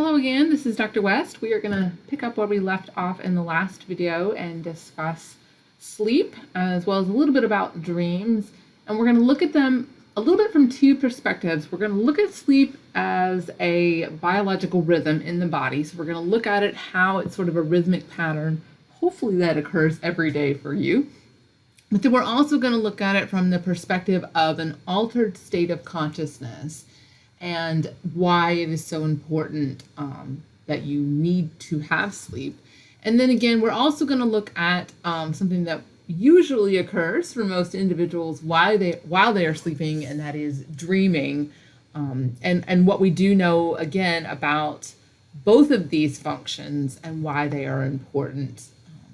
Hello again, this is Dr. West. We are going to pick up where we left off in the last video and discuss sleep as well as a little bit about dreams. And we're going to look at them a little bit from two perspectives. We're going to look at sleep as a biological rhythm in the body. So we're going to look at it how it's sort of a rhythmic pattern, hopefully that occurs every day for you. But then we're also going to look at it from the perspective of an altered state of consciousness and why it is so important that you need to have sleep. And then again, we're also going to look at something that usually occurs for most individuals while they are sleeping, and that is dreaming. And what we do know again about both of these functions and why they are important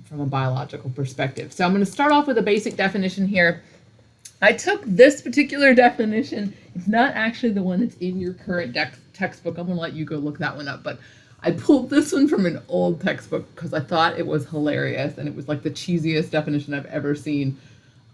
from a biological perspective. So I'm going to start off with a basic definition here. I took this particular definition. It's not actually the one that's in your current textbook. I'm going to let you go look that one up. But I pulled this one from an old textbook because I thought it was hilarious. And it was like the cheesiest definition I've ever seen.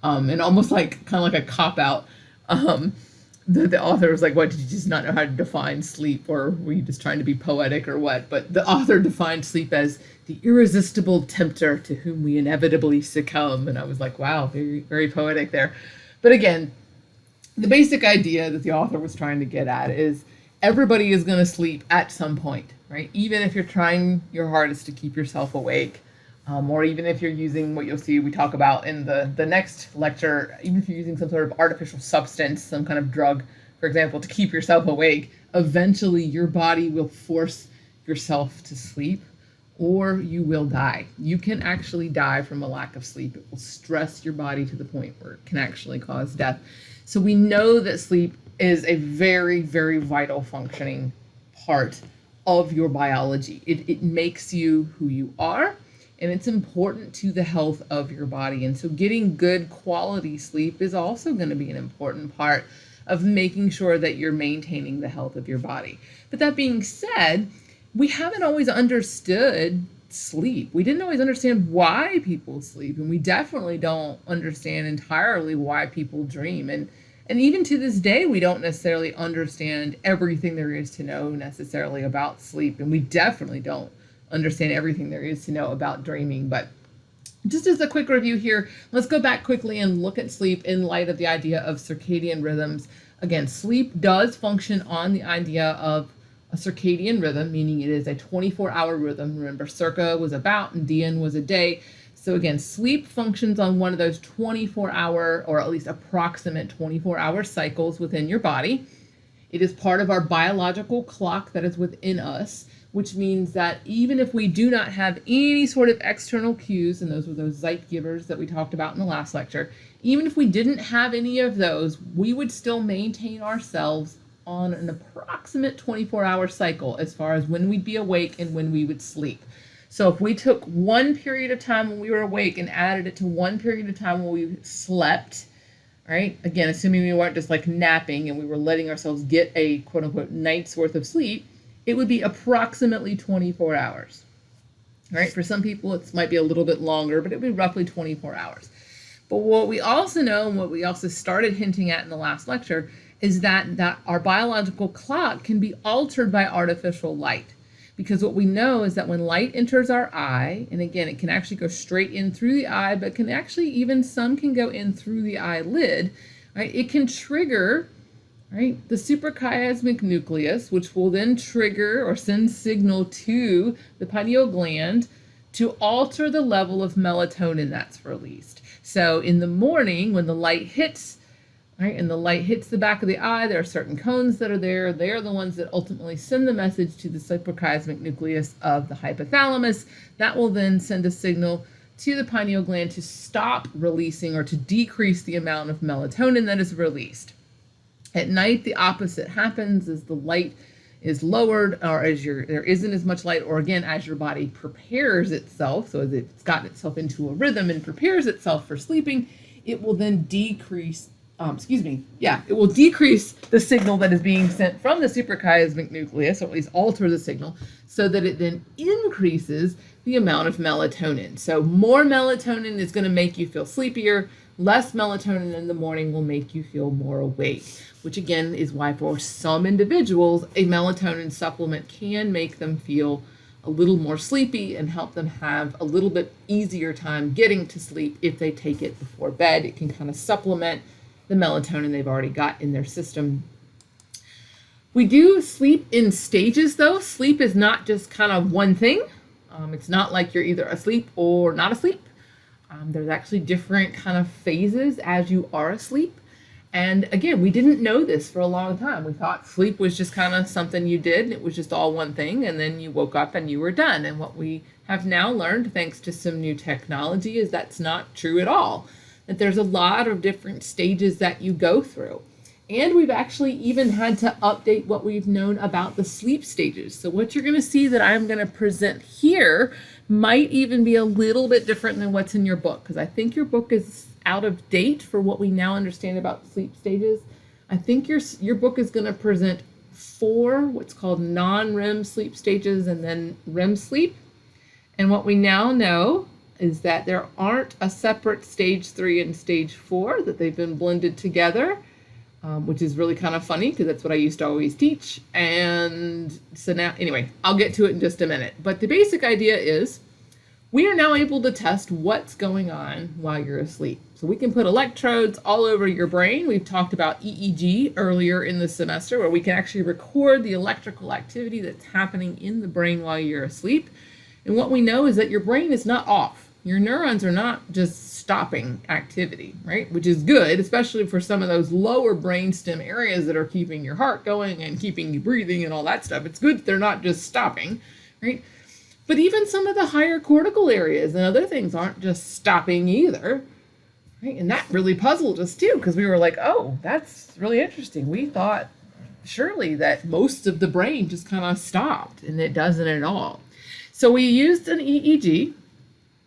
And almost like kind of like a cop-out. The author was like, what, did you just not know how to define sleep? Or were you just trying to be poetic or what? But the author defined sleep as the irresistible tempter to whom we inevitably succumb. And I was like, wow, very, very poetic there. But again, the basic idea that the author was trying to get at is everybody is going to sleep at some point, right? Even if you're trying your hardest to keep yourself awake, or even if you're using what you'll see we talk about in the next lecture, even if you're using some sort of artificial substance, some kind of drug, for example, to keep yourself awake, eventually your body will force yourself to sleep, or you will die. You can actually die from a lack of sleep. It will stress your body to the point where it can actually cause death. So we know that sleep is a very, very vital functioning part of your biology. It makes you who you are, and it's important to the health of your body. And so getting good quality sleep is also going to be an important part of making sure that you're maintaining the health of your body. But that being said, we haven't always understood sleep. We didn't always understand why people sleep, and we definitely don't understand entirely why people dream. And even to this day, we don't necessarily understand everything there is to know necessarily about sleep, and we definitely don't understand everything there is to know about dreaming. But just as a quick review here, let's go back quickly and look at sleep in light of the idea of circadian rhythms. Again, sleep does function on the idea of a circadian rhythm, meaning it is a 24-hour rhythm. Remember, circa was about and dian was a day. So again, sleep functions on one of those 24-hour or at least approximate 24-hour cycles within your body. It is part of our biological clock that is within us, which means that even if we do not have any sort of external cues, and those were those Zeitgebers that we talked about in the last lecture, even if we didn't have any of those, we would still maintain ourselves on an approximate 24-hour cycle as far as when we'd be awake and when we would sleep. So if we took one period of time when we were awake and added it to one period of time when we slept, right? Again, assuming we weren't just like napping and we were letting ourselves get a quote unquote night's worth of sleep, it would be approximately 24 hours. Right? For some people, it might be a little bit longer, but it would be roughly 24 hours. But what we also know, and what we also started hinting at in the last lecture, is that our biological clock can be altered by artificial light. Because what we know is that when light enters our eye, and again, it can actually go straight in through the eye, but can actually even some can go in through the eyelid, right? It can trigger, right, the suprachiasmatic nucleus, which will then trigger or send signal to the pineal gland to alter the level of melatonin that's released. So in the morning, when the light hits, right, and the light hits the back of the eye, there are certain cones that are there. They're the ones that ultimately send the message to the suprachiasmatic nucleus of the hypothalamus. That will then send a signal to the pineal gland to stop releasing or to decrease the amount of melatonin that is released. At night, the opposite happens as the light is lowered, or as there isn't as much light, or again, as your body prepares itself, so as it's gotten itself into a rhythm and prepares itself for sleeping, it will then decrease it will decrease the signal that is being sent from the suprachiasmatic nucleus, or at least alter the signal, so that it then increases the amount of melatonin. So more melatonin is going to make you feel sleepier. less melatonin in the morning will make you feel more awake, which again is why for some individuals, a melatonin supplement can make them feel a little more sleepy and help them have a little bit easier time getting to sleep if they take it before bed. It can kind of supplement the melatonin they've already got in their system. We do sleep in stages though. Sleep is not just kind of one thing. It's not like you're either asleep or not asleep. There's actually different kind of phases as you are asleep. And again, we didn't know this for a long time. We thought sleep was just kind of something you did, and it was just all one thing, and then you woke up and you were done. And what we have now learned, thanks to some new technology, is that's not true at all. That there's a lot of different stages that you go through. And we've actually even had to update what we've known about the sleep stages. So what you're going to see that I'm going to present here might even be a little bit different than what's in your book, because I think your book is out of date for what we now understand about sleep stages. I think your book is going to present 4 what's called non-REM sleep stages and then REM sleep. And what we now know is that there aren't a separate stage 3 and stage 4, that they've been blended together. Which is really kind of funny because that's what I used to always teach. And so now, anyway, I'll get to it in just a minute. But the basic idea is we are now able to test what's going on while you're asleep. So we can put electrodes all over your brain. We've talked about EEG earlier in the semester, where we can actually record the electrical activity that's happening in the brain while you're asleep. And what we know is that your brain is not off. Your neurons are not just stopping activity, right? Which is good, especially for some of those lower brainstem areas that are keeping your heart going and keeping you breathing and all that stuff. It's good that they're not just stopping, right? But even some of the higher cortical areas and other things aren't just stopping either, right? And that really puzzled us too, because we were like, oh, that's really interesting. We thought surely that most of the brain just kind of stopped, and it doesn't at all. So we used an EEG.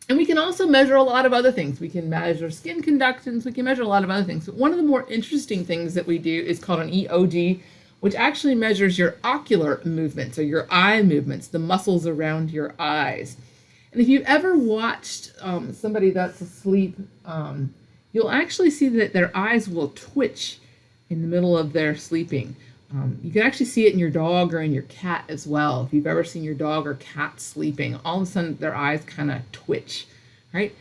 And we can also measure a lot of other things. We can measure skin conductance. We can measure a lot of other things. But one of the more interesting things that we do is called an EOG, which actually measures your ocular movements or your eye movements, the muscles around your eyes. And if you've ever watched somebody that's asleep, you'll actually see that their eyes will twitch in the middle of their sleeping. You can actually see it in your dog or in your cat as well. If you've ever seen your dog or cat sleeping, all of a sudden their eyes kind of twitch, right?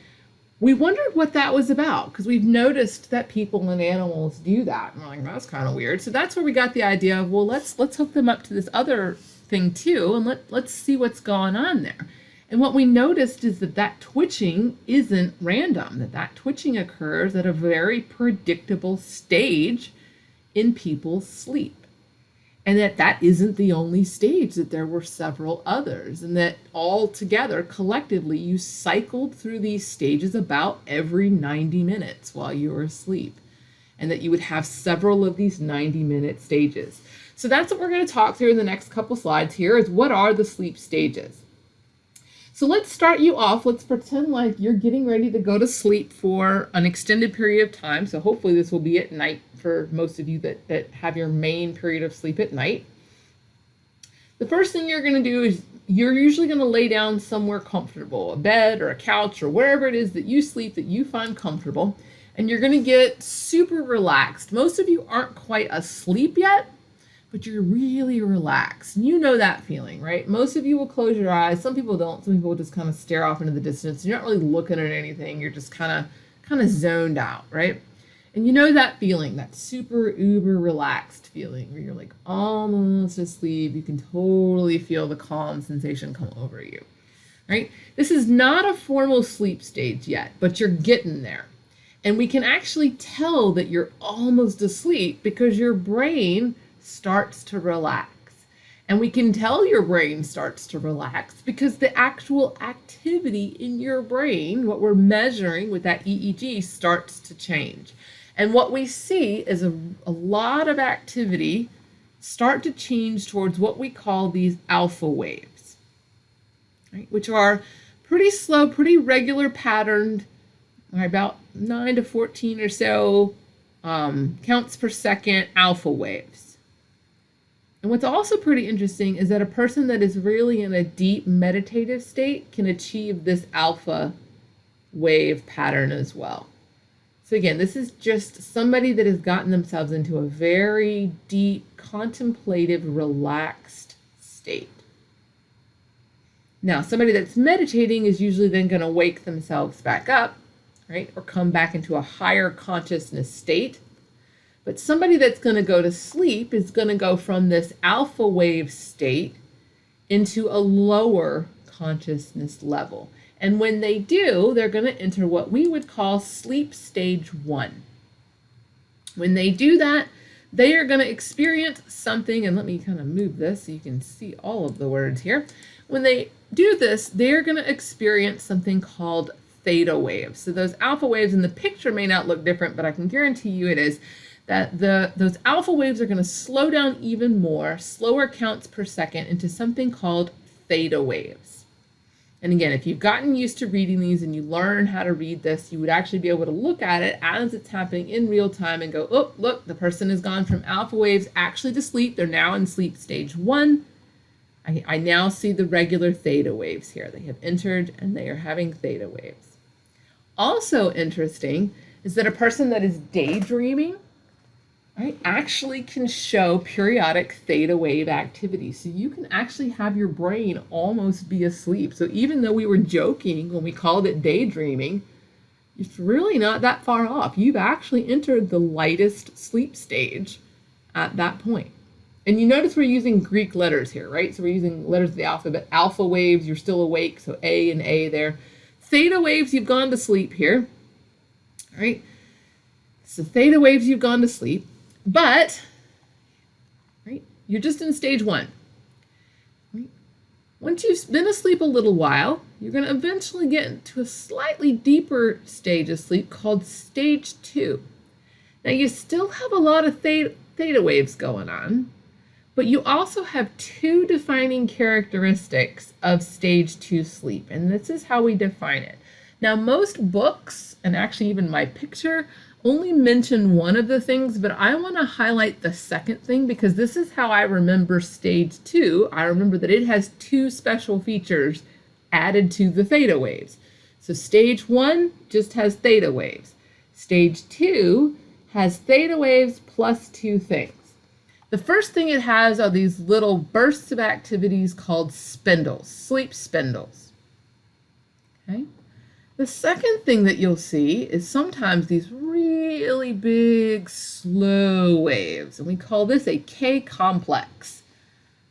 We wondered what that was about, because we've noticed that people and animals do that. And we're like, that's kind of weird. So that's where we got the idea of, well, let's hook them up to this other thing too, and let's see what's going on there. And what we noticed is that twitching isn't random, that twitching occurs at a very predictable stage in people's sleep. And that isn't the only stage, that there were several others, and that all together, collectively, you cycled through these stages about every 90 minutes while you were asleep, and that you would have several of these 90-minute stages. So that's what we're going to talk through in the next couple slides here, is what are the sleep stages. So let's start you off. Let's pretend like you're getting ready to go to sleep for an extended period of time. So hopefully this will be at night for most of you that have your main period of sleep at night. The first thing you're going to do is you're usually going to lay down somewhere comfortable, a bed or a couch or wherever it is that you sleep that you find comfortable, and you're going to get super relaxed. Most of you aren't quite asleep yet, but you're really relaxed. And you know that feeling, right? Most of you will close your eyes. Some people don't. Some people just kind of stare off into the distance. You're not really looking at anything. You're just kind of zoned out, right? And you know that feeling, that super uber relaxed feeling where you're like almost asleep. You can totally feel the calm sensation come over you, right? This is not a formal sleep stage yet, but you're getting there. And we can actually tell that you're almost asleep because your brain starts to relax. And we can tell your brain starts to relax because the actual activity in your brain, what we're measuring with that EEG, starts to change. And what we see is a lot of activity start to change towards what we call these alpha waves, right? Which are pretty slow, pretty regular patterned, about 9 to 14 or so counts per second alpha waves. And what's also pretty interesting is that a person that is really in a deep meditative state can achieve this alpha wave pattern as well. So again, this is just somebody that has gotten themselves into a very deep, contemplative, relaxed state. Now, somebody that's meditating is usually then going to wake themselves back up, right? Or come back into a higher consciousness state. But somebody that's going to go to sleep is going to go from this alpha wave state into a lower consciousness level. And when they do, they're going to enter what we would call sleep stage 1. When they do that, they are going to experience something, and let me kind of move this so you can see all of the words here. When they do this, they're going to experience something called theta waves. So those alpha waves in the picture may not look different, but I can guarantee you it is, that those alpha waves are going to slow down even more, slower counts per second, into something called theta waves. And again, if you've gotten used to reading these and you learn how to read this, you would actually be able to look at it as it's happening in real time and go, oh, look, the person has gone from alpha waves actually to sleep. They're now in sleep stage 1. I now see the regular theta waves here. They have entered and they are having theta waves. Also interesting is that a person that is daydreaming, right, actually can show periodic theta wave activity. So you can actually have your brain almost be asleep. So even though we were joking when we called it daydreaming, it's really not that far off. You've actually entered the lightest sleep stage at that point. And you notice we're using Greek letters here, right? So we're using letters of the alphabet. Alpha waves, you're still awake, so A and A there. Theta waves, you've gone to sleep here, all right? So theta waves, you've gone to sleep. But, right, you're just in stage 1. Right? Once you've been asleep a little while, you're going to eventually get into a slightly deeper stage of sleep called stage 2. Now, you still have a lot of theta waves going on, but you also have 2 defining characteristics of stage 2 sleep, and this is how we define it. Now, most books, and actually even my picture, only mention one of the things, but I want to highlight the second thing because this is how I remember stage 2. I remember that it has 2 special features added to the theta waves. So stage 1 just has theta waves. Stage 2 has theta waves plus 2 things. The first thing it has are these little bursts of activities called spindles, sleep spindles. Okay? The second thing that you'll see is sometimes these really big, slow waves, and we call this a K complex.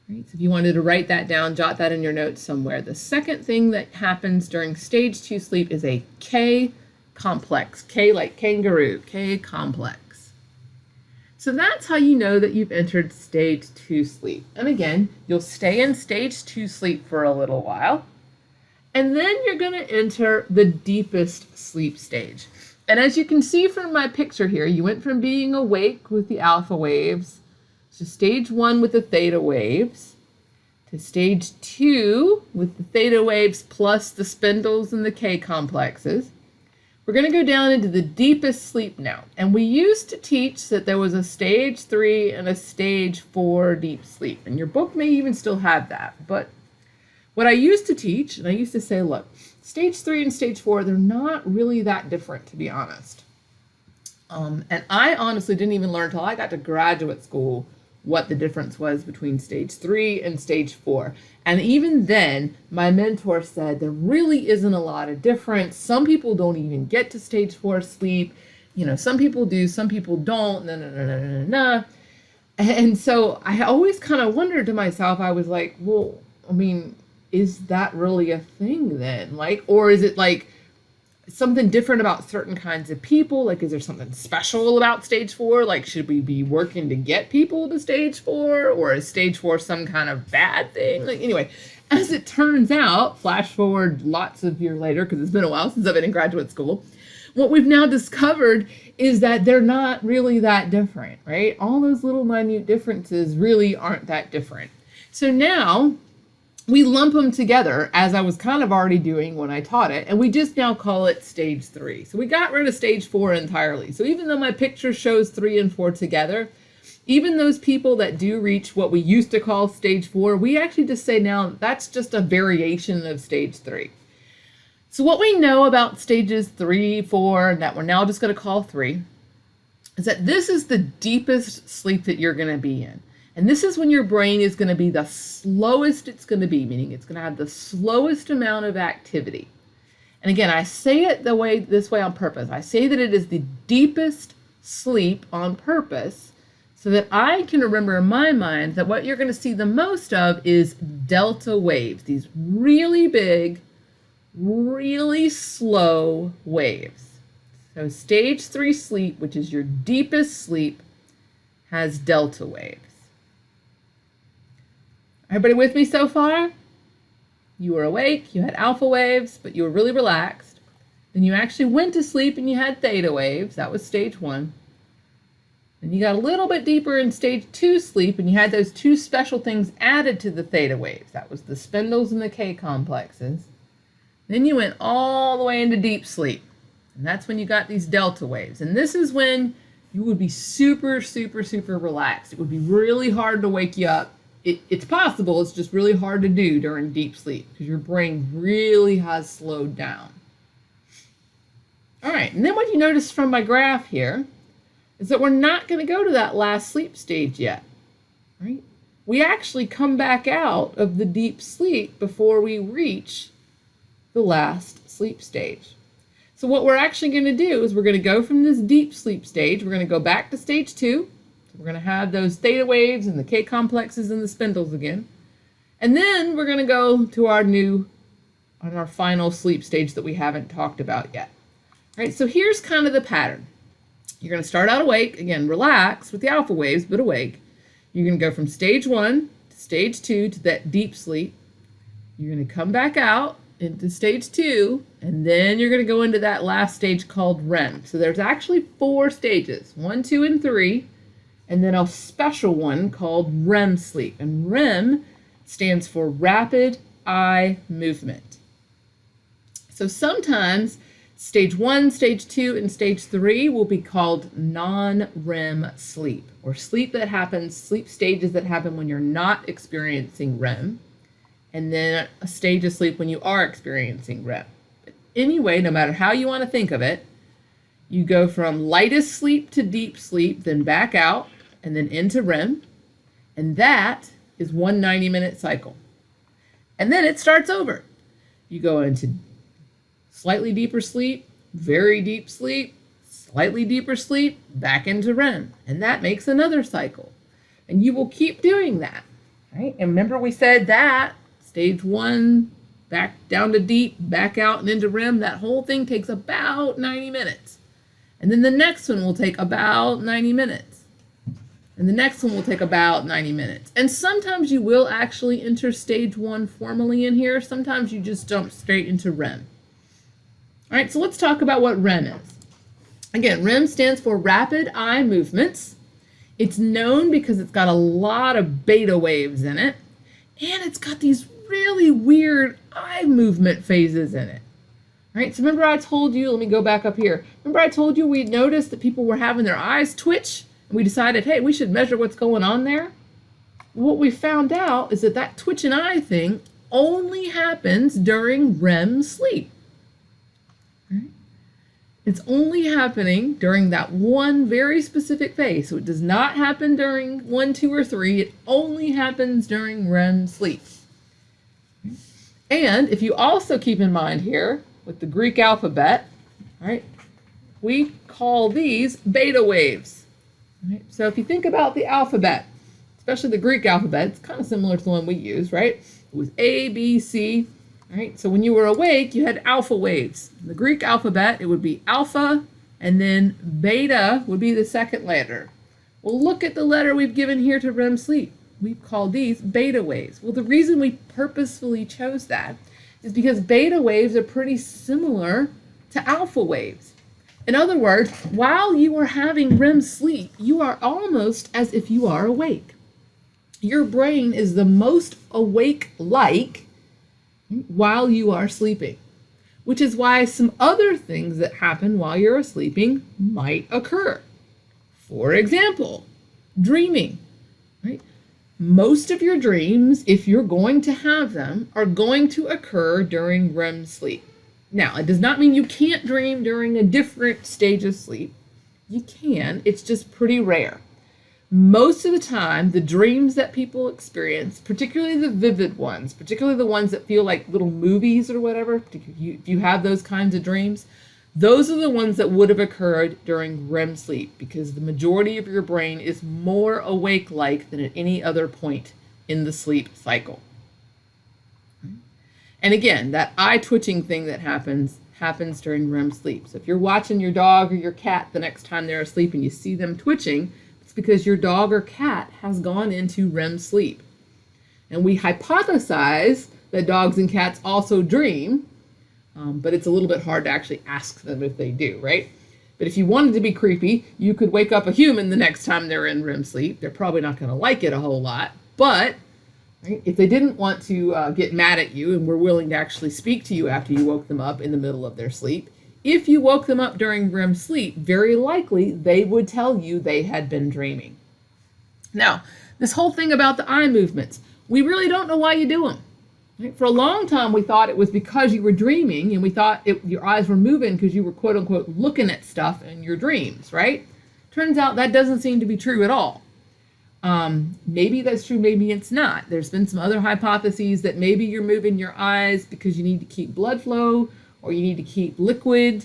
Right? So if you wanted to write that down, jot that in your notes somewhere. The second thing that happens during stage 2 sleep is a K complex. K like kangaroo, K complex. So that's how you know that you've entered stage 2 sleep. And again, you'll stay in stage 2 sleep for a little while. And then you're going to enter the deepest sleep stage. And as you can see from my picture here, you went from being awake with the alpha waves to stage 1 with the theta waves to stage 2 with the theta waves plus the spindles and the K complexes. We're going to go down into the deepest sleep now. And we used to teach that there was a stage 3 and a stage 4 deep sleep. And your book may even still have that. But what I used to teach, and I used to say, look, stage 3 and stage 4, they're not really that different, to be honest. And I honestly didn't even learn until I got to graduate school what the difference was between stage 3 and stage 4. And even then, my mentor said there really isn't a lot of difference. Some people don't even get to stage 4 sleep. You know, some people do, some people don't. No. And so I always kind of wondered to myself, I was like, well, I mean, is that really a thing then? Like, or is it like something different about certain kinds of people? Like, is there something special about stage 4? Like, should we be working to get people to stage 4? Or is stage 4 some kind of bad thing? Like, anyway, as it turns out, flash forward lots of years later, because it's been a while since I've been in graduate school, what we've now discovered is that they're not really that different, right? All those little minute differences really aren't that different. So now we lump them together, as I was kind of already doing when I taught it, and we just now call it stage 3. So we got rid of stage 4 entirely. So even though my picture shows 3 and 4 together, even those people that do reach what we used to call stage 4, we actually just say now that's just a variation of stage 3. So what we know about stages 3, 4, and that we're now just going to call 3, is that this is the deepest sleep that you're going to be in. And this is when your brain is going to be the slowest it's going to be, meaning it's going to have the slowest amount of activity. And again, I say it this way on purpose. I say that it is the deepest sleep on purpose so that I can remember in my mind that what you're going to see the most of is delta waves, these really big, really slow waves. So stage 3 sleep, which is your deepest sleep, has delta waves. Everybody with me so far? You were awake, you had alpha waves, but you were really relaxed. Then you actually went to sleep and you had theta waves. That was stage 1. Then you got a little bit deeper in stage 2 sleep and you had those 2 special things added to the theta waves. That was the spindles and the K complexes. Then you went all the way into deep sleep. And that's when you got these delta waves. And this is when you would be super, super, super relaxed. It would be really hard to wake you up. It's possible, it's just really hard to do during deep sleep because your brain really has slowed down. All right, and then what you notice from my graph here is that we're not going to go to that last sleep stage yet, right? We actually come back out of the deep sleep before we reach the last sleep stage. So what we're actually going to do is we're going to go from this deep sleep stage, we're going to go back to stage 2. We're going to have those theta waves and the K complexes and the spindles again. And then we're going to go to our final sleep stage that we haven't talked about yet. All right, so here's kind of the pattern. You're going to start out awake, again, relax with the alpha waves, but awake. You're going to go from stage 1 to stage 2 to that deep sleep. You're going to come back out into stage 2, and then you're going to go into that last stage called REM. So there's actually 4 stages, 1, 2, and 3. And then a special one called REM sleep. And REM stands for rapid eye movement. So sometimes stage 1, stage 2, and stage 3 will be called non-REM sleep, or sleep stages that happen when you're not experiencing REM, and then a stage of sleep when you are experiencing REM. But anyway, no matter how you want to think of it, you go from lightest sleep to deep sleep, then back out, and then into REM, and that is one 90-minute cycle. And then it starts over. You go into slightly deeper sleep, very deep sleep, slightly deeper sleep, back into REM, and that makes another cycle. And you will keep doing that, right? And remember we said that stage 1, back down to deep, back out and into REM, that whole thing takes about 90 minutes. And then the next one will take about 90 minutes. And the next one will take about 90 minutes. And sometimes you will actually enter stage 1 formally in here. Sometimes you just jump straight into REM. All right, so let's talk about what REM is. Again, REM stands for rapid eye movements. It's known because it's got a lot of beta waves in it. And it's got these really weird eye movement phases in it. All right, so remember I told you, let me go back up here. Remember I told you we noticed that people were having their eyes twitch? And we decided, hey, we should measure what's going on there. What we found out is that that twitching eye thing only happens during REM sleep. Right? It's only happening during that one very specific phase. So it does not happen during 1, 2, or 3. It only happens during REM sleep. And if you also keep in mind here with the Greek alphabet, all right, we call these beta waves. Right? So if you think about the alphabet, especially the Greek alphabet, it's kind of similar to the one we use, right? It was A, B, C, right? So when you were awake, you had alpha waves. In the Greek alphabet, it would be alpha, and then beta would be the second letter. Well, look at the letter we've given here to REM sleep. We've called these beta waves. Well, the reason we purposefully chose that is because beta waves are pretty similar to alpha waves. In other words, while you are having REM sleep, you are almost as if you are awake. Your brain is the most awake-like while you are sleeping, which is why some other things that happen while you're sleeping might occur. For example, dreaming, right? Most of your dreams, if you're going to have them, are going to occur during REM sleep. Now, it does not mean you can't dream during a different stage of sleep. You can, it's just pretty rare. Most of the time, the dreams that people experience, particularly the vivid ones, particularly the ones that feel like little movies or whatever, if you have those kinds of dreams, those are the ones that would have occurred during REM sleep, because the majority of your brain is more awake-like than at any other point in the sleep cycle. And again, that eye twitching thing that happens during REM sleep. So if you're watching your dog or your cat the next time they're asleep and you see them twitching, it's because your dog or cat has gone into REM sleep. And we hypothesize that dogs and cats also dream, but it's a little bit hard to actually ask them if they do, right? But if you wanted to be creepy, you could wake up a human the next time they're in REM sleep. They're probably not going to like it a whole lot, but right, if they didn't want to get mad at you and were willing to actually speak to you after you woke them up in the middle of their sleep, if you woke them up during REM sleep, very likely they would tell you they had been dreaming. Now, this whole thing about the eye movements, we really don't know why you do them. Right? For a long time, we thought it was because you were dreaming, and we thought your eyes were moving because you were, quote unquote, looking at stuff in your dreams, right? Turns out that doesn't seem to be true at all. Maybe that's true, maybe it's not. There's been some other hypotheses that maybe you're moving your eyes because you need to keep blood flow, or you need to keep liquid,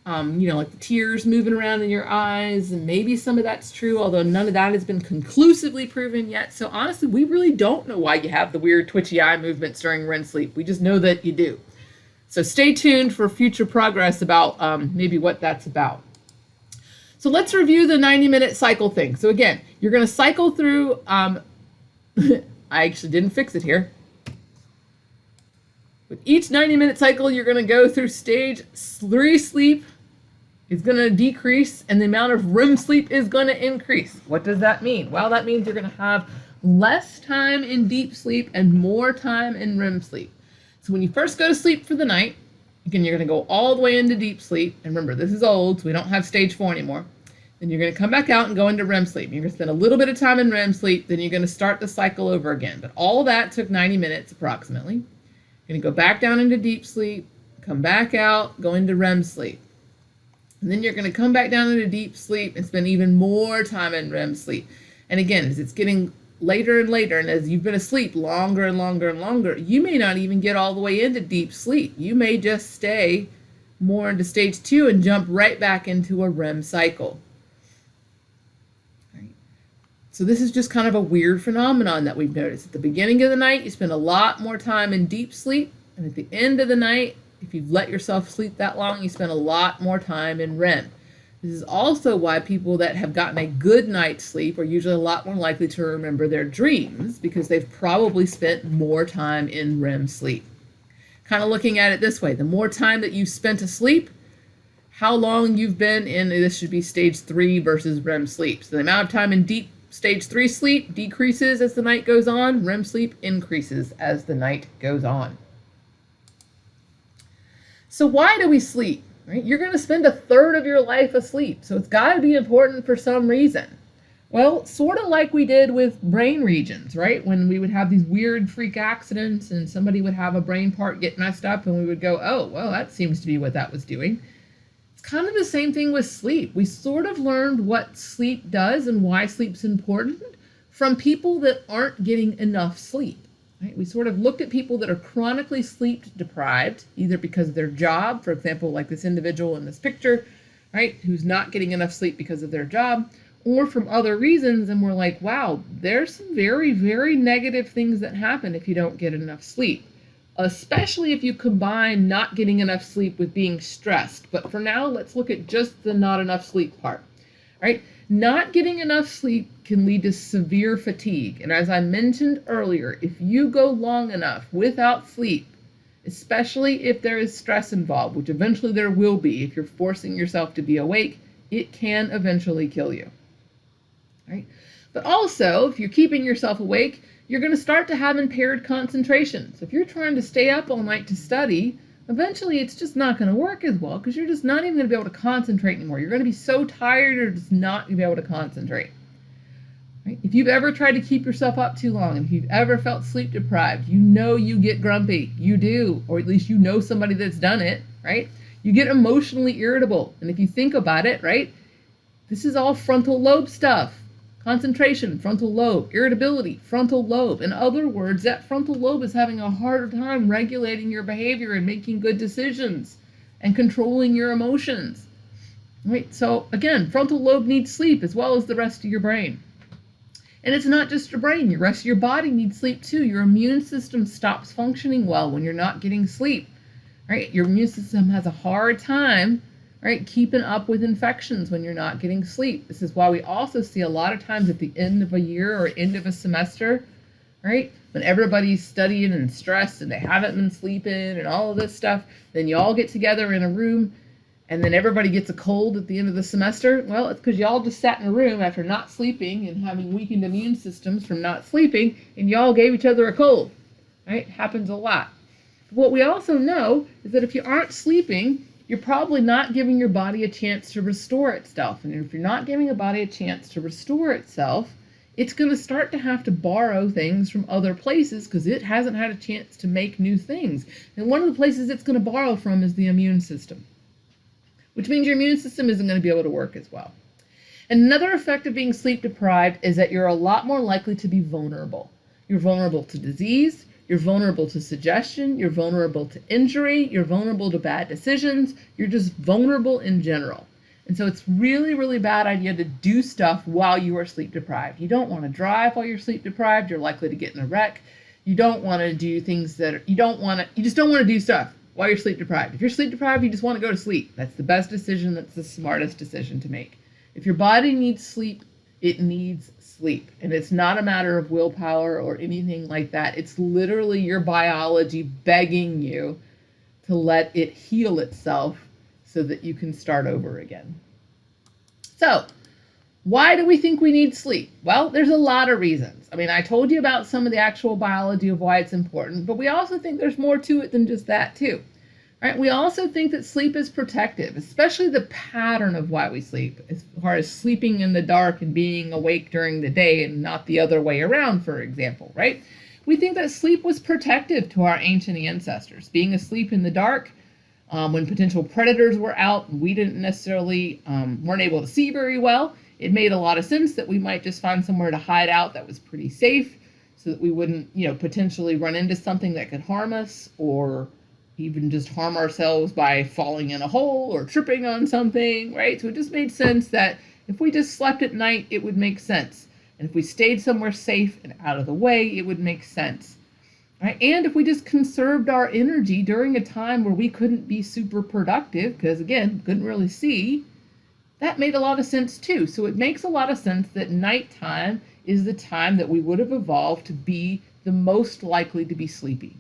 like the tears moving around in your eyes, and maybe some of that's true, although none of that has been conclusively proven yet. So honestly, we really don't know why you have the weird twitchy eye movements during REM sleep. We just know that you do. So stay tuned for future progress about maybe what that's about. So let's review the 90-minute cycle thing. So again, you're going to cycle through, I actually didn't fix it here. With each 90-minute cycle, you're going to go through stage 3 sleep is going to decrease, and the amount of REM sleep is going to increase. What does that mean? Well, that means you're going to have less time in deep sleep and more time in REM sleep. So when you first go to sleep for the night, again, you're going to go all the way into deep sleep. And remember, this is old, so we don't have stage 4 anymore. Then you're going to come back out and go into REM sleep. You're going to spend a little bit of time in REM sleep, then you're going to start the cycle over again. But all of that took 90 minutes approximately. You're going to go back down into deep sleep, come back out, go into REM sleep. And then you're going to come back down into deep sleep and spend even more time in REM sleep. And again, as it's getting later and later, and as you've been asleep longer and longer and longer, you may not even get all the way into deep sleep. You may just stay more into stage 2 and jump right back into a REM cycle. Right. So this is just kind of a weird phenomenon that we've noticed. At the beginning of the night, you spend a lot more time in deep sleep, and at the end of the night, if you've let yourself sleep that long, you spend a lot more time in REM. This is also why people that have gotten a good night's sleep are usually a lot more likely to remember their dreams, because they've probably spent more time in REM sleep. Kind of looking at it this way, the more time that you've spent asleep, how long you've been in, this should be stage 3 versus REM sleep. So the amount of time in deep stage 3 sleep decreases as the night goes on, REM sleep increases as the night goes on. So why do we sleep? Right? You're going to spend a third of your life asleep, so it's got to be important for some reason. Well, sort of like we did with brain regions, right? When we would have these weird freak accidents and somebody would have a brain part get messed up and we would go, oh, well, that seems to be what that was doing. It's kind of the same thing with sleep. We sort of learned what sleep does and why sleep's important from people that aren't getting enough sleep. Right? We sort of looked at people that are chronically sleep deprived, either because of their job, for example, like this individual in this picture, right, who's not getting enough sleep because of their job, or from other reasons, and we're like, wow, there's some very, very negative things that happen if you don't get enough sleep, especially if you combine not getting enough sleep with being stressed. But for now, let's look at just the not enough sleep part, right? Not getting enough sleep can lead to severe fatigue. And as I mentioned earlier, if you go long enough without sleep, especially if there is stress involved, which eventually there will be if you're forcing yourself to be awake, it can eventually kill you. Right? But also, if you're keeping yourself awake, you're going to start to have impaired concentration. So if you're trying to stay up all night to study, eventually it's just not going to work as well, because you're just not even going to be able to concentrate anymore. You're going to be so tired you're just not going to be able to concentrate. Right? If you've ever tried to keep yourself up too long, and if you've ever felt sleep deprived, you know you get grumpy. You do, or at least you know somebody that's done it, right? You get emotionally irritable. And if you think about it, right, this is all frontal lobe stuff. Concentration, frontal lobe. Irritability, frontal lobe. In other words, that frontal lobe is having a harder time regulating your behavior and making good decisions and controlling your emotions. Right? So again, frontal lobe needs sleep as well as the rest of your brain. And it's not just your brain, the rest of your body needs sleep too. Your immune system stops functioning well when you're not getting sleep. Right? Your immune system has a hard time, right, keeping up with infections when you're not getting sleep. This is why we also see a lot of times at the end of a year or end of a semester, right, when everybody's studying and stressed and they haven't been sleeping and all of this stuff, then you all get together in a room and then everybody gets a cold at the end of the semester. Well, it's because y'all just sat in a room after not sleeping and having weakened immune systems from not sleeping, and y'all gave each other a cold, right? Happens a lot. What we also know is that if you aren't sleeping, you're probably not giving your body a chance to restore itself. And if you're not giving a body a chance to restore itself, it's going to start to have to borrow things from other places because it hasn't had a chance to make new things. And one of the places it's going to borrow from is the immune system, which means your immune system isn't going to be able to work as well. And another effect of being sleep deprived is that you're a lot more likely to be vulnerable. You're vulnerable to disease. You're vulnerable to suggestion, you're vulnerable to injury, you're vulnerable to bad decisions, you're just vulnerable in general. And so it's really, really bad idea to do stuff while you are sleep deprived. You don't want to drive while you're sleep deprived, you're likely to get in a wreck. You don't want to do things that you just don't want to do stuff while you're sleep deprived. If you're sleep deprived, you just want to go to sleep. That's the best decision, that's the smartest decision to make. If your body needs sleep, it needs sleep. And it's not a matter of willpower or anything like that. It's literally your biology begging you to let it heal itself so that you can start over again. So, why do we think we need sleep? Well, there's a lot of reasons. I mean, I told you about some of the actual biology of why it's important, but we also think there's more to it than just that too. Right? We also think that sleep is protective, especially the pattern of why we sleep, as far as sleeping in the dark and being awake during the day and not the other way around, for example, right? We think that sleep was protective to our ancient ancestors. Being asleep in the dark, when potential predators were out, we didn't necessarily, weren't able to see very well. It made a lot of sense that we might just find somewhere to hide out that was pretty safe so that we wouldn't, potentially run into something that could harm us or even just harm ourselves by falling in a hole or tripping on something, right? So it just made sense that if we just slept at night, it would make sense. And if we stayed somewhere safe and out of the way, it would make sense, right? And if we just conserved our energy during a time where we couldn't be super productive, because again, couldn't really see, that made a lot of sense too. So it makes a lot of sense that nighttime is the time that we would have evolved to be the most likely to be sleepy.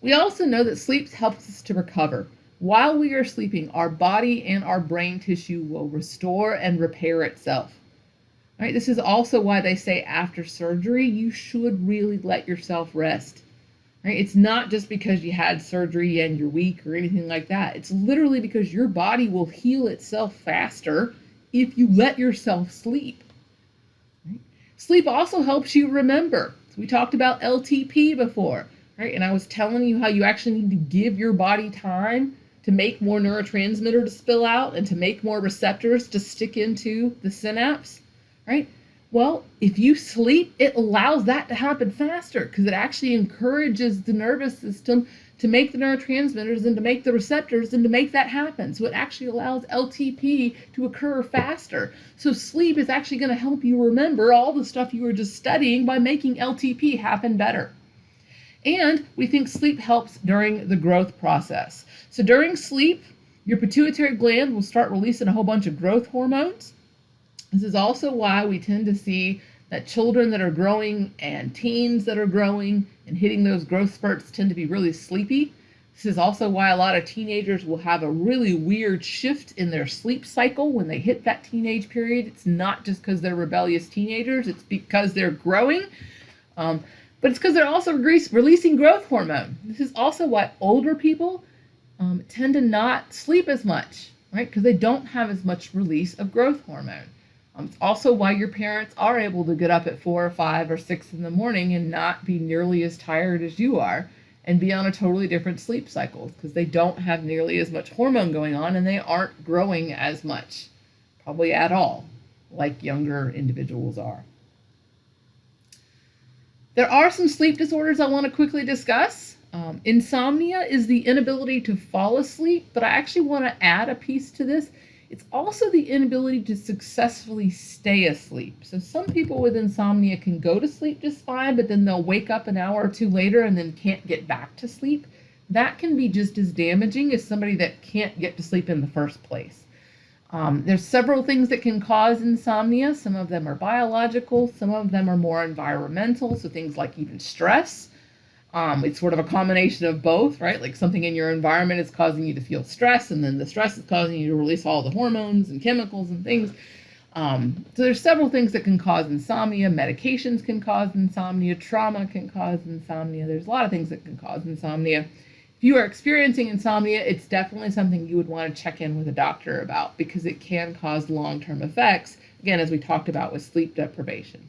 We also know that sleep helps us to recover. While we are sleeping, our body and our brain tissue will restore and repair itself. Right? This is also why they say after surgery, you should really let yourself rest. Right? It's not just because you had surgery and you're weak or anything like that. It's literally because your body will heal itself faster if you let yourself sleep. Right? Sleep also helps you remember. So we talked about LTP before. Right? And I was telling you how you actually need to give your body time to make more neurotransmitter to spill out and to make more receptors to stick into the synapse, right? Well, if you sleep, it allows that to happen faster because it actually encourages the nervous system to make the neurotransmitters and to make the receptors and to make that happen. So it actually allows LTP to occur faster. So sleep is actually going to help you remember all the stuff you were just studying by making LTP happen better. And we think sleep helps during the growth process. So during sleep, your pituitary gland will start releasing a whole bunch of growth hormones. This is also why we tend to see that children that are growing and teens that are growing and hitting those growth spurts tend to be really sleepy. This is also why a lot of teenagers will have a really weird shift in their sleep cycle when they hit that teenage period. It's not just because they're rebellious teenagers, it's because they're growing. But it's because they're also releasing growth hormone. This is also why older people tend to not sleep as much, right? Because they don't have as much release of growth hormone. It's also why your parents are able to get up at 4 or 5 or 6 in the morning and not be nearly as tired as you are. and be on a totally different sleep cycle because they don't have nearly as much hormone going on and they aren't growing as much, probably at all, like younger individuals are. There are some sleep disorders I want to quickly discuss. Insomnia is the inability to fall asleep, but I actually want to add a piece to this. It's also the inability to successfully stay asleep. So some people with insomnia can go to sleep just fine, but then they'll wake up an hour or two later and then can't get back to sleep. That can be just as damaging as somebody that can't get to sleep in the first place. There's several things that can cause insomnia. Some of them are biological, some of them are more environmental, so things like even stress. It's sort of a combination of both, right? Like something in your environment is causing you to feel stress, and then the stress is causing you to release all the hormones and chemicals and things. So there's several things that can cause insomnia. Medications can cause insomnia. Trauma can cause insomnia. There's a lot of things that can cause insomnia. If you are experiencing insomnia, it's definitely something you would want to check in with a doctor about because it can cause long-term effects, again, as we talked about with sleep deprivation.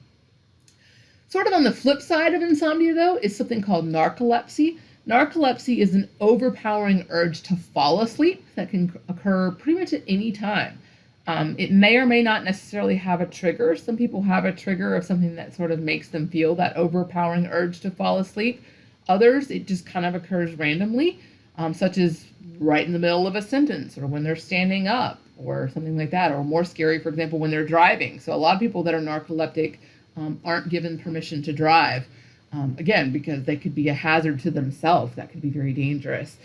Sort of on the flip side of insomnia, though, is something called narcolepsy. Narcolepsy is an overpowering urge to fall asleep that can occur pretty much at any time. It may or may not necessarily have a trigger. Some people have a trigger of something that sort of makes them feel that overpowering urge to fall asleep. Others, it just kind of occurs randomly, such as right in the middle of a sentence or when they're standing up or something like that, or more scary, for example, when they're driving. So a lot of people that are narcoleptic aren't given permission to drive, again, because they could be a hazard to themselves. That could be very dangerous.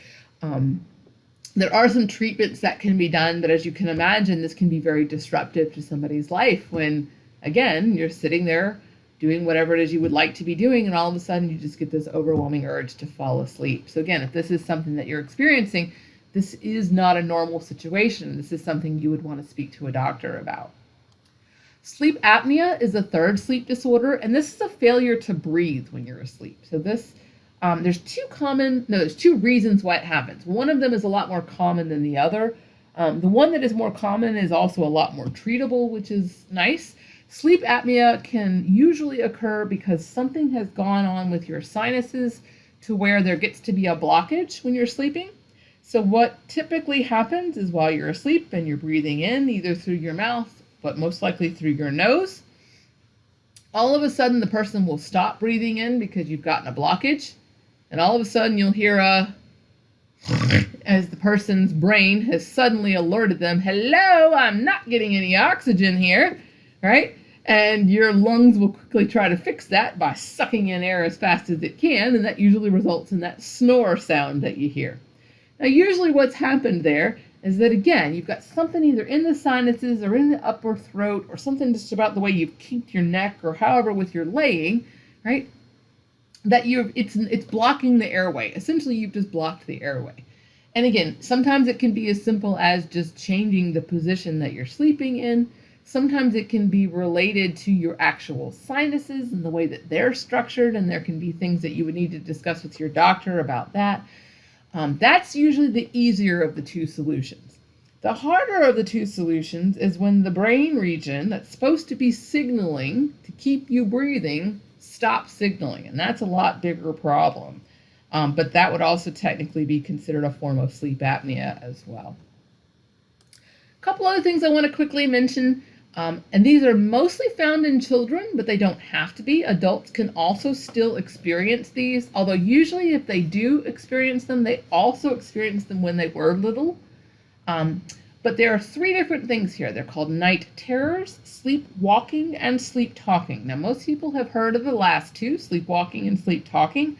There are some treatments that can be done, but as you can imagine, this can be very disruptive to somebody's life when, again, you're sitting there doing whatever it is you would like to be doing, and all of a sudden you just get this overwhelming urge to fall asleep. So again, if this is something that you're experiencing, this is not a normal situation. This is something you would want to speak to a doctor about. Sleep apnea is a third sleep disorder, and this is a failure to breathe when you're asleep. So this, there's two reasons why it happens. One of them is a lot more common than the other. The one that is more common is also a lot more treatable, which is nice. Sleep apnea can usually occur because something has gone on with your sinuses to where there gets to be a blockage when you're sleeping. So what typically happens is while you're asleep and you're breathing in either through your mouth, but most likely through your nose, all of a sudden the person will stop breathing in because you've gotten a blockage, and all of a sudden you'll hear as the person's brain has suddenly alerted them, hello, I'm not getting any oxygen here, right? And your lungs will quickly try to fix that by sucking in air as fast as it can, and that usually results in that snore sound that you hear. Now, usually what's happened there is that, again, you've got something either in the sinuses or in the upper throat or something just about the way you've kinked your neck or however with your laying, right, that it's blocking the airway. Essentially, you've just blocked the airway. And again, sometimes it can be as simple as just changing the position that you're sleeping in. Sometimes it can be related to your actual sinuses and the way that they're structured, and there can be things that you would need to discuss with your doctor about that. That's usually the easier of the two solutions. The harder of the two solutions is when the brain region that's supposed to be signaling to keep you breathing stops signaling, and that's a lot bigger problem. But that would also technically be considered a form of sleep apnea as well. A couple other things I want to quickly mention, and these are mostly found in children, but they don't have to be. Adults can also still experience these, although usually if they do experience them, they also experience them when they were little. But there are three different things here. They're called night terrors, sleepwalking, and sleep talking. Now, most people have heard of the last two, sleepwalking and sleep talking.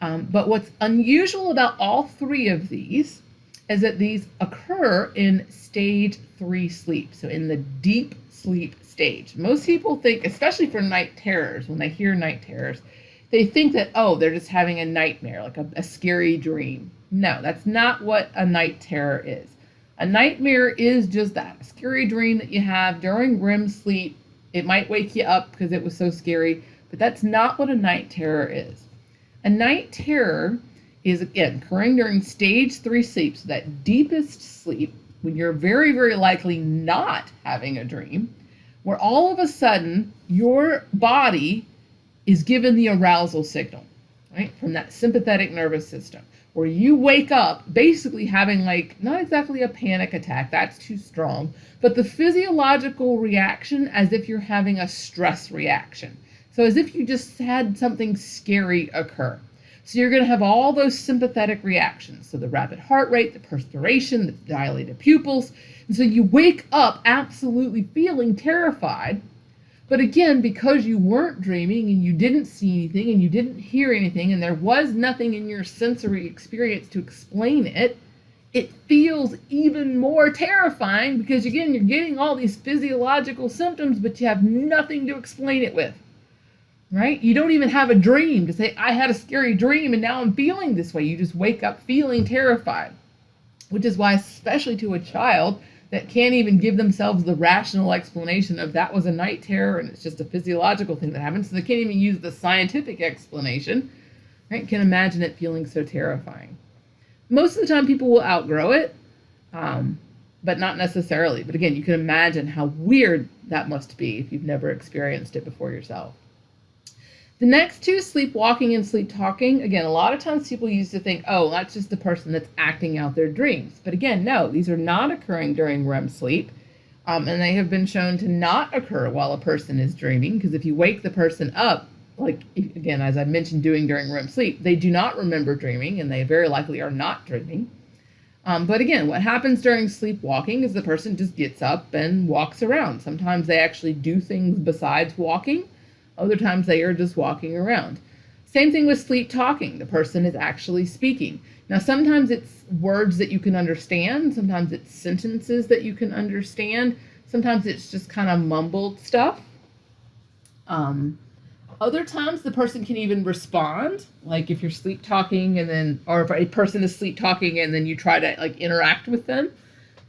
But what's unusual about all three of these is that these occur in stage 3 sleep, so in the deep sleep stage. Most people think, especially for night terrors, when they hear night terrors, they think that, oh, they're just having a nightmare, like a scary dream. No, that's not what a night terror is. A nightmare is just that, a scary dream that you have during REM sleep. It might wake you up because it was so scary, but that's not what a night terror is. A night terror is, again, occurring during stage 3 sleep, so that deepest sleep, when you're very, very likely not having a dream, where all of a sudden your body is given the arousal signal. right? From that sympathetic nervous system, where you wake up basically having like, not exactly a panic attack, that's too strong, but the physiological reaction as if you're having a stress reaction. So as if you just had something scary occur. So you're going to have all those sympathetic reactions. So the rapid heart rate, the perspiration, the dilated pupils. And so you wake up absolutely feeling terrified. But again, because you weren't dreaming and you didn't see anything and you didn't hear anything and there was nothing in your sensory experience to explain it, it feels even more terrifying because, again, you're getting all these physiological symptoms, but you have nothing to explain it with, right? You don't even have a dream to say, I had a scary dream and now I'm feeling this way. You just wake up feeling terrified, which is why, especially to a child that can't even give themselves the rational explanation of that was a night terror and it's just a physiological thing that happens, so they can't even use the scientific explanation, right? Can imagine it feeling so terrifying. Most of the time people will outgrow it, but not necessarily. But again, you can imagine how weird that must be if you've never experienced it before yourself. The next two, sleepwalking and sleep talking, again, a lot of times people used to think, oh, that's just the person that's acting out their dreams. But again, no, these are not occurring during REM sleep, and they have been shown to not occur while a person is dreaming, because if you wake the person up, like, again, as I mentioned doing during REM sleep, they do not remember dreaming, and they very likely are not dreaming. But again, what happens during sleepwalking is the person just gets up and walks around. Sometimes they actually do things besides walking. Other times they are just walking around. Same thing with sleep talking. The person is actually speaking. Now, sometimes it's words that you can understand. Sometimes it's sentences that you can understand. Sometimes it's just kind of mumbled stuff. Other times the person can even respond. Like if you're sleep talking and then, or if a person is sleep talking and then you try to like interact with them,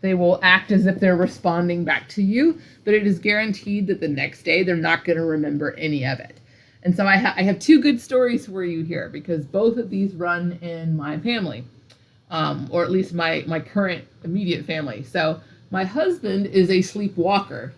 they will act as if they're responding back to you, but it is guaranteed that the next day they're not going to remember any of it. And so I have two good stories for you here, because both of these run in my family, or at least my current immediate family. So my husband is a sleepwalker.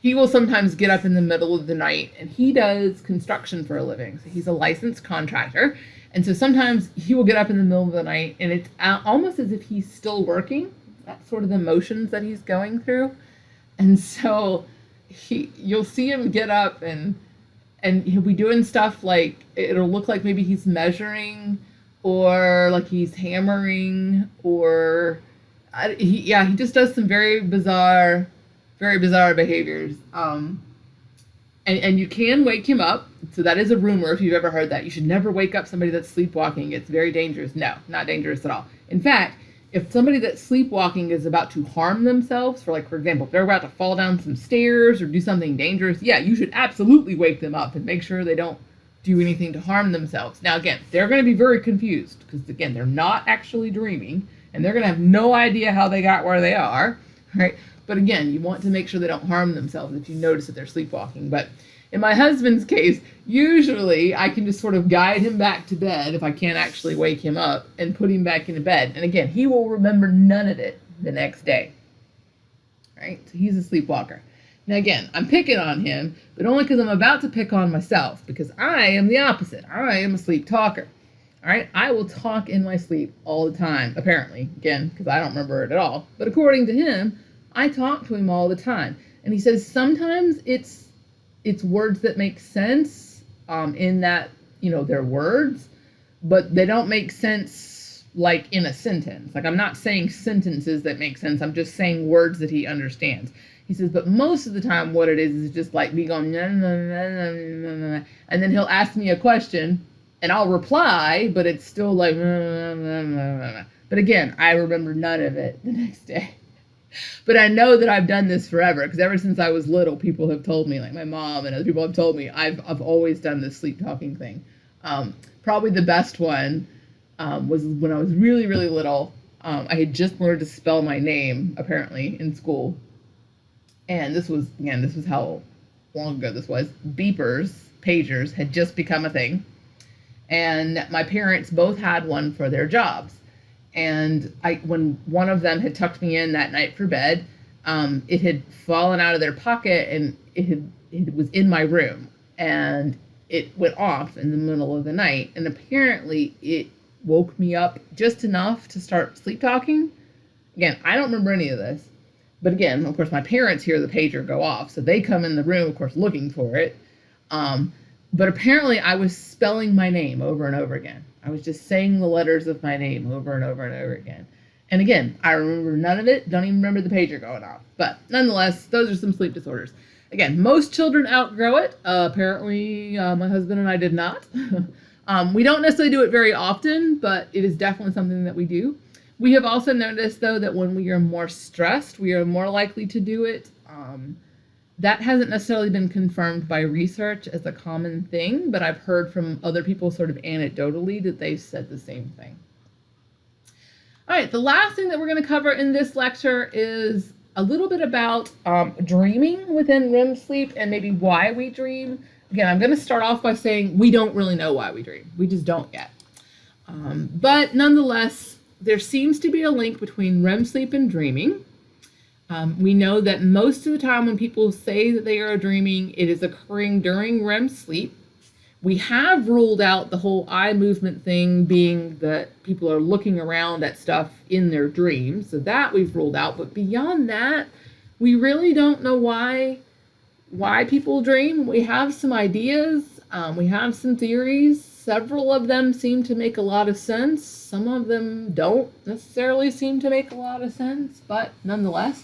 He will sometimes get up in the middle of the night, and he does construction for a living. So he's a licensed contractor. And so sometimes he will get up in the middle of the night and it's almost as if he's still working. That's sort of the motions that he's going through. And so you'll see him get up and he'll be doing stuff like, it'll look like maybe he's measuring or like he's hammering, or he just does some very bizarre behaviors. And you can wake him up. So that is a rumor, if you've ever heard that. You should never wake up somebody that's sleepwalking. It's very dangerous. No, not dangerous at all. In fact, if somebody that's sleepwalking is about to harm themselves, for example, if they're about to fall down some stairs or do something dangerous, yeah, you should absolutely wake them up and make sure they don't do anything to harm themselves. Now, again, they're going to be very confused because, again, they're not actually dreaming and they're going to have no idea how they got where they are, right? But again, you want to make sure they don't harm themselves if you notice that they're sleepwalking. But in my husband's case, usually I can just sort of guide him back to bed if I can't actually wake him up and put him back into bed. And again, he will remember none of it the next day, right? So he's a sleepwalker. Now again, I'm picking on him, but only because I'm about to pick on myself, because I am the opposite. I am a sleep talker, all right? I will talk in my sleep all the time, apparently, again, because I don't remember it at all. But according to him, I talk to him all the time. And he says sometimes it's words that make sense in that, they're words, but they don't make sense like in a sentence. Like I'm not saying sentences that make sense. I'm just saying words that he understands. He says, but most of the time what it is just like me going, nah, nah, nah, nah, nah, nah. And then he'll ask me a question and I'll reply, but it's still like, nah, nah, nah, nah, nah. But again, I remember none of it the next day. But I know that I've done this forever, because ever since I was little, people have told me, like my mom and other people have told me, I've always done this sleep talking thing. Probably the best one was when I was really, really little. I had just learned to spell my name, apparently, in school. And this was how long ago this was. Beepers, pagers, had just become a thing. And my parents both had one for their jobs. And when one of them had tucked me in that night for bed, it had fallen out of their pocket and it was in my room. And it went off in the middle of the night, and apparently it woke me up just enough to start sleep talking. Again, I don't remember any of this. But again, of course, my parents hear the pager go off, so they come in the room, of course, looking for it. But apparently I was spelling my name over and over again. I was just saying the letters of my name over and over and over again. And again, I remember none of it. Don't even remember the pager going off. But nonetheless, those are some sleep disorders. Again, most children outgrow it. Apparently, my husband and I did not. We don't necessarily do it very often, but it is definitely something that we do. We have also noticed, though, that when we are more stressed, we are more likely to do it. That hasn't necessarily been confirmed by research as a common thing, but I've heard from other people sort of anecdotally that they've said the same thing. All right, the last thing that we're going to cover in this lecture is a little bit about dreaming within REM sleep and maybe why we dream. Again, I'm going to start off by saying we don't really know why we dream. We just don't yet. But nonetheless, there seems to be a link between REM sleep and dreaming. We know that most of the time when people say that they are dreaming, it is occurring during REM sleep. We have ruled out the whole eye movement thing being that people are looking around at stuff in their dreams. So that we've ruled out. But beyond that, we really don't know why people dream. We have some ideas. We have some theories. Several of them seem to make a lot of sense. Some of them don't necessarily seem to make a lot of sense, but nonetheless.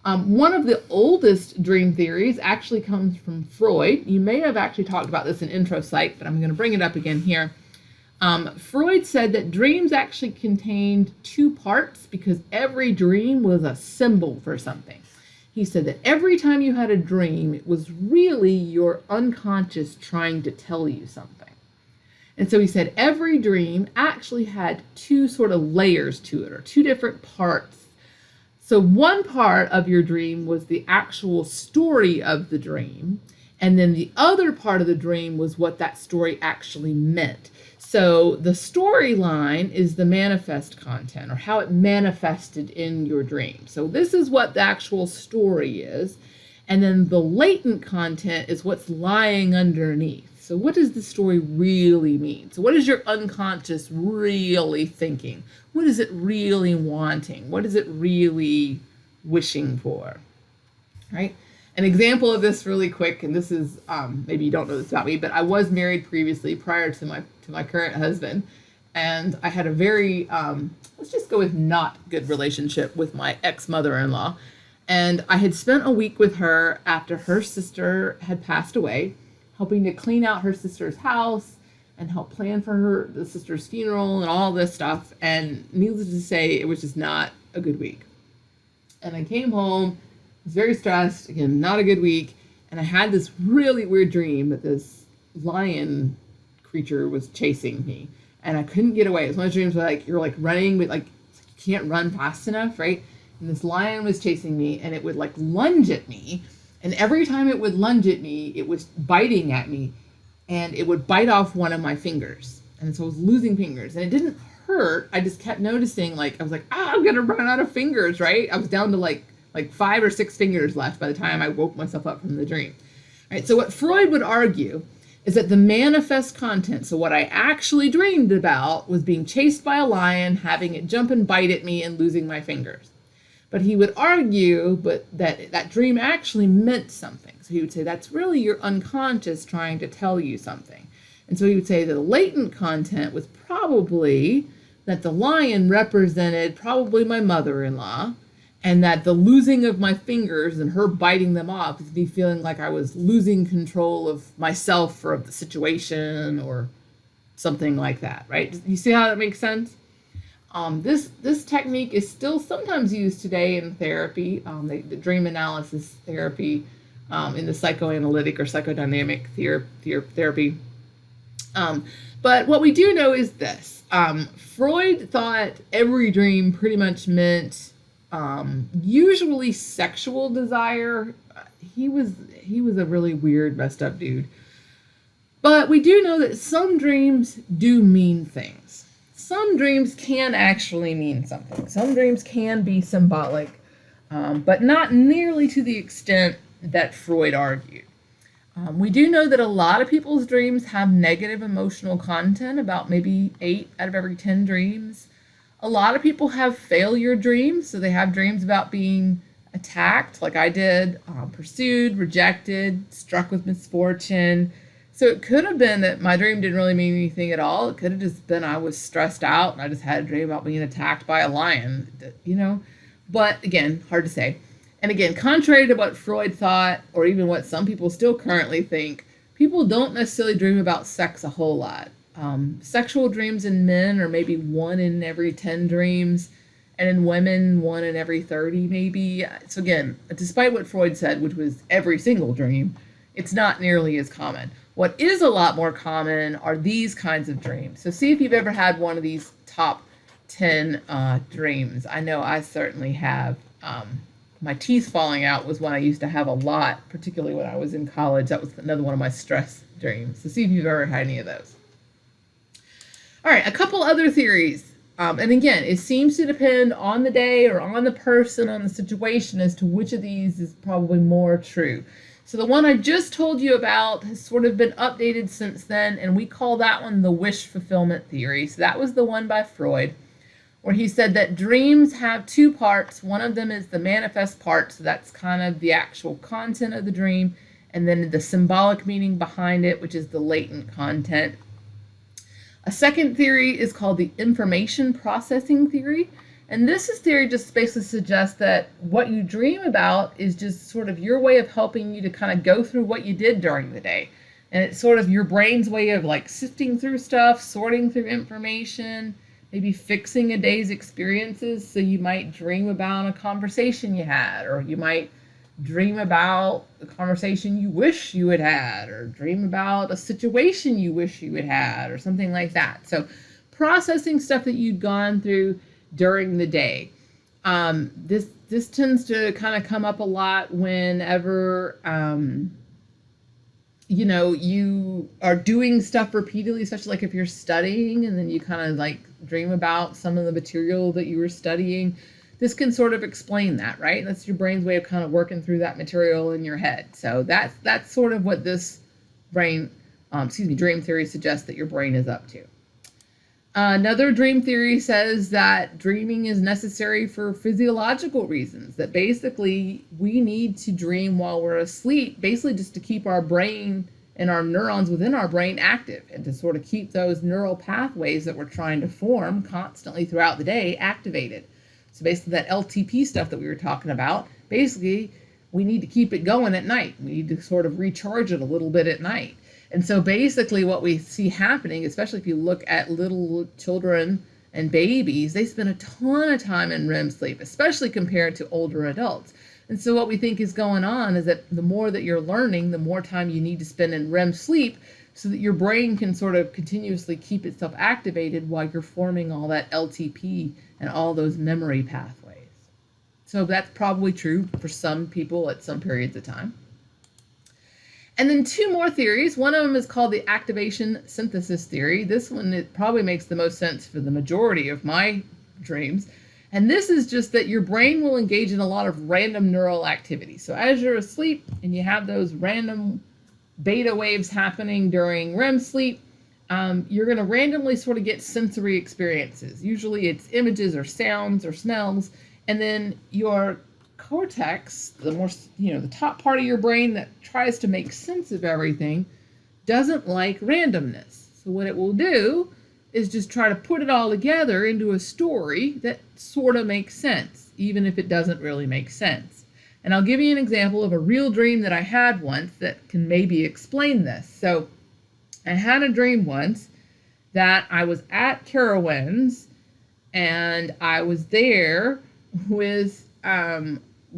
One of the oldest dream theories actually comes from Freud. You may have actually talked about this in Intro Psych, but I'm going to bring it up again here. Freud said that dreams actually contained two parts because every dream was a symbol for something. He said that every time you had a dream, it was really your unconscious trying to tell you something. And so he said every dream actually had two sort of layers to it, or two different parts. So one part of your dream was the actual story of the dream, and then the other part of the dream was what that story actually meant. So the storyline is the manifest content, or how it manifested in your dream. So this is what the actual story is, and then the latent content is what's lying underneath. So what does the story really mean? So what is your unconscious really thinking? What is it really wanting? What is it really wishing for? Right? An example of this really quick, and this is, maybe you don't know this about me, but I was married previously prior to my current husband. And I had a very, let's just go with not good relationship with my ex-mother-in-law. And I had spent a week with her after her sister had passed away, helping to clean out her sister's house and help plan for the sister's funeral and all this stuff. And needless to say, it was just not a good week. And I came home, was very stressed, again, not a good week. And I had this really weird dream that this lion creature was chasing me. And I couldn't get away. It was one of those dreams where you're running, but you can't run fast enough, right? And this lion was chasing me, and it would lunge at me. And every time it would lunge at me, it was biting at me, and it would bite off one of my fingers. And so I was losing fingers, and it didn't hurt. I just kept noticing, I was I'm going to run out of fingers, right? I was down to 5 or 6 fingers left by the time I woke myself up from the dream. All right, so what Freud would argue is that the manifest content, so what I actually dreamed about, was being chased by a lion, having it jump and bite at me, and losing my fingers. But he would argue that dream actually meant something. So he would say that's really your unconscious trying to tell you something. And so he would say that the latent content was probably that the lion represented probably my mother-in-law, and that the losing of my fingers and her biting them off is me feeling like I was losing control of myself or of the situation or something like that, right? You see how that makes sense? This technique is still sometimes used today in therapy, the dream analysis therapy, in the psychoanalytic or psychodynamic therapy. But what we do know is this. Freud thought every dream pretty much meant usually sexual desire. He was a really weird, messed up dude. But we do know that some dreams do mean things. Some dreams can actually mean something. Some dreams can be symbolic, but not nearly to the extent that Freud argued. We do know that a lot of people's dreams have negative emotional content, about maybe 8 out of every 10 dreams. A lot of people have failure dreams, so they have dreams about being attacked, like I did, pursued, rejected, struck with misfortune. So it could have been that my dream didn't really mean anything at all. It could have just been I was stressed out and I just had a dream about being attacked by a lion, you know? But again, hard to say. And again, contrary to what Freud thought, or even what some people still currently think, people don't necessarily dream about sex a whole lot. Sexual dreams in men are maybe 1 in every 10 dreams, and in women, 1 in every 30 maybe. So again, despite what Freud said, which was every single dream, it's not nearly as common. What is a lot more common are these kinds of dreams. So see if you've ever had one of these top 10 dreams. I know I certainly have. My teeth falling out was one I used to have a lot, particularly when I was in college. That was another one of my stress dreams. So see if you've ever had any of those. All right, a couple other theories. And again, it seems to depend on the day or on the person, on the situation, as to which of these is probably more true. So the one I just told you about has sort of been updated since then, and we call that one the wish fulfillment theory. So that was the one by Freud, where he said that dreams have 2 parts. One of them is the manifest part, so that's kind of the actual content of the dream, and then the symbolic meaning behind it, which is the latent content. A second theory is called the information processing theory. And this theory just basically suggests that what you dream about is just sort of your way of helping you to kind of go through what you did during the day. And it's sort of your brain's way of like sifting through stuff, sorting through information, maybe fixing a day's experiences. So you might dream about a conversation you had, or you might dream about a conversation you wish you had had, or dream about a situation you wish you had had, or something like that. So processing stuff that you'd gone through during the day. This tends to kind of come up a lot whenever you are doing stuff repeatedly, especially like if you're studying and then you kind of like dream about some of the material that you were studying. This can sort of explain that, right? That's your brain's way of kind of working through that material in your head. So that's sort of what this dream theory suggests that your brain is up to. Another dream theory says that dreaming is necessary for physiological reasons, that basically we need to dream while we're asleep, basically just to keep our brain and our neurons within our brain active, and to sort of keep those neural pathways that we're trying to form constantly throughout the day activated. So basically that LTP stuff that we were talking about, basically we need to keep it going at night. We need to sort of recharge it a little bit at night. And so basically what we see happening, especially if you look at little children and babies, they spend a ton of time in REM sleep, especially compared to older adults. And so what we think is going on is that the more that you're learning, the more time you need to spend in REM sleep so that your brain can sort of continuously keep itself activated while you're forming all that LTP and all those memory pathways. So that's probably true for some people at some periods of time. And then 2 more theories. One of them is called the activation synthesis theory. This one, it probably makes the most sense for the majority of my dreams. And this is just that your brain will engage in a lot of random neural activity. So as you're asleep and you have those random beta waves happening during REM sleep, you're going to randomly sort of get sensory experiences. Usually it's images or sounds or smells. And then your cortex, the top part of your brain that tries to make sense of everything, doesn't like randomness. So what it will do is just try to put it all together into a story that sort of makes sense, even if it doesn't really make sense. And I'll give you an example of a real dream that I had once that can maybe explain this. So I had a dream once that I was at Carowinds and I was there with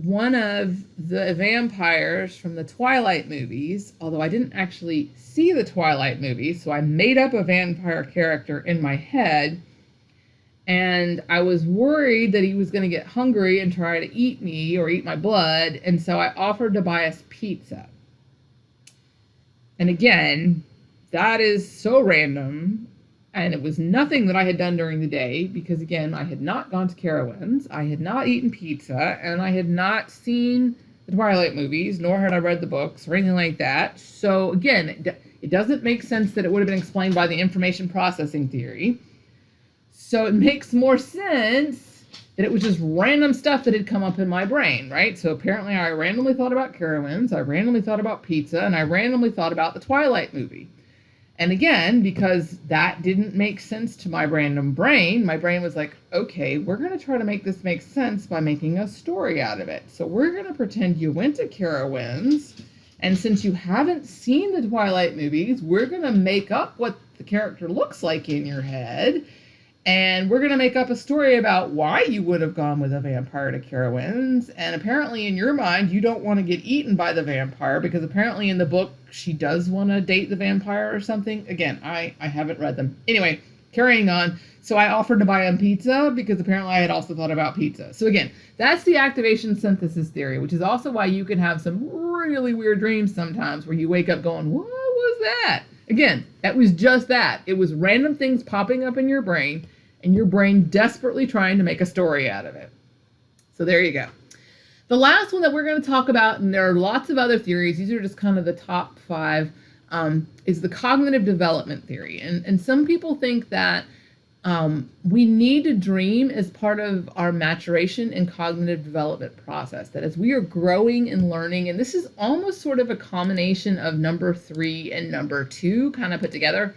one of the vampires from the Twilight movies, although I didn't actually see the Twilight movies, so I made up a vampire character in my head, and I was worried that he was going to get hungry and try to eat me or eat my blood, and so I offered to buy us pizza. And again, that is so random, and it was nothing that I had done during the day, because again, I had not gone to Carowinds, I had not eaten pizza, and I had not seen the Twilight movies, nor had I read the books or anything like that. So again, it doesn't make sense that it would have been explained by the information processing theory. So it makes more sense that it was just random stuff that had come up in my brain, right? So apparently I randomly thought about Carowinds, I randomly thought about pizza, and I randomly thought about the Twilight movie. And again, because that didn't make sense to my random brain, my brain was like, okay, we're going to try to make this make sense by making a story out of it. So we're going to pretend you went to Carowinds, and since you haven't seen the Twilight movies, we're going to make up what the character looks like in your head, and we're going to make up a story about why you would have gone with a vampire to Carowinds. And apparently in your mind, you don't want to get eaten by the vampire, because apparently in the book, she does want to date the vampire or something. Again, I haven't read them. Anyway, carrying on. So I offered to buy him pizza because apparently I had also thought about pizza. So again, that's the activation synthesis theory, which is also why you can have some really weird dreams sometimes where you wake up going, what was that? Again, that was just that. It was random things popping up in your brain, and your brain desperately trying to make a story out of it. So there you go. The last one that we're going to talk about, and there are lots of other theories, these are just kind of the top 5, is the cognitive development theory. And some people think that we need to dream as part of our maturation and cognitive development process, that as we are growing and learning, and this is almost sort of a combination of number 3 and number 2 kind of put together.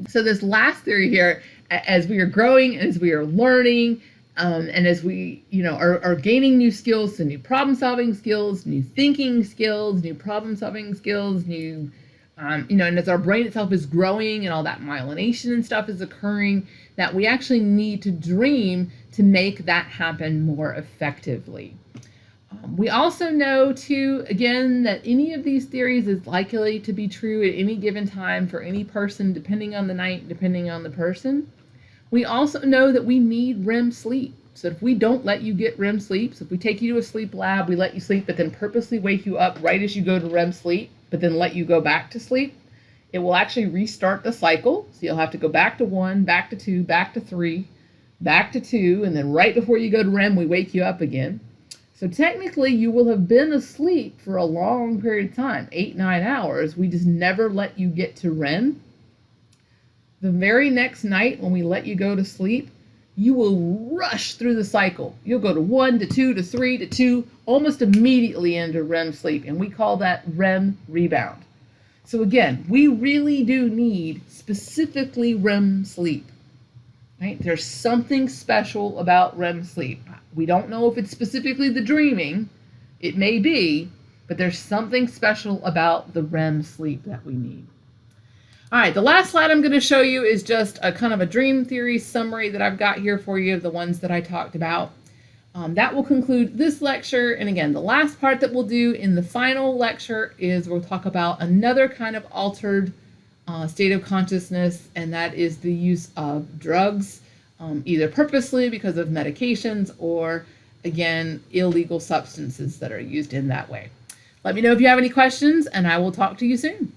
So this last theory here, as we are growing, as we are learning, and as we, are gaining new skills, so new problem-solving skills, new thinking skills, new problem-solving skills, new, and as our brain itself is growing and all that myelination and stuff is occurring, that we actually need to dream to make that happen more effectively. We also know, too, again, that any of these theories is likely to be true at any given time for any person, depending on the night, depending on the person. We also know that we need REM sleep. So if we don't let you get REM sleep, so if we take you to a sleep lab, we let you sleep, but then purposely wake you up right as you go to REM sleep, but then let you go back to sleep, it will actually restart the cycle. So you'll have to go back to 1, back to 2, back to 3, back to 2, and then right before you go to REM, we wake you up again. So technically, you will have been asleep for a long period of time, 8, 9 hours. We just never let you get to REM. The very next night when we let you go to sleep, you will rush through the cycle. You'll go to 1 to 2 to 3 to 2, almost immediately into REM sleep, and we call that REM rebound. So again, we really do need specifically REM sleep. Right? There's something special about REM sleep. We don't know if it's specifically the dreaming. It may be, but there's something special about the REM sleep that we need. All right, the last slide I'm going to show you is just a kind of a dream theory summary that I've got here for you of the ones that I talked about. That will conclude this lecture. And again, the last part that we'll do in the final lecture is we'll talk about another kind of altered state of consciousness, and that is the use of drugs, either purposely because of medications or, again, illegal substances that are used in that way. Let me know if you have any questions, and I will talk to you soon.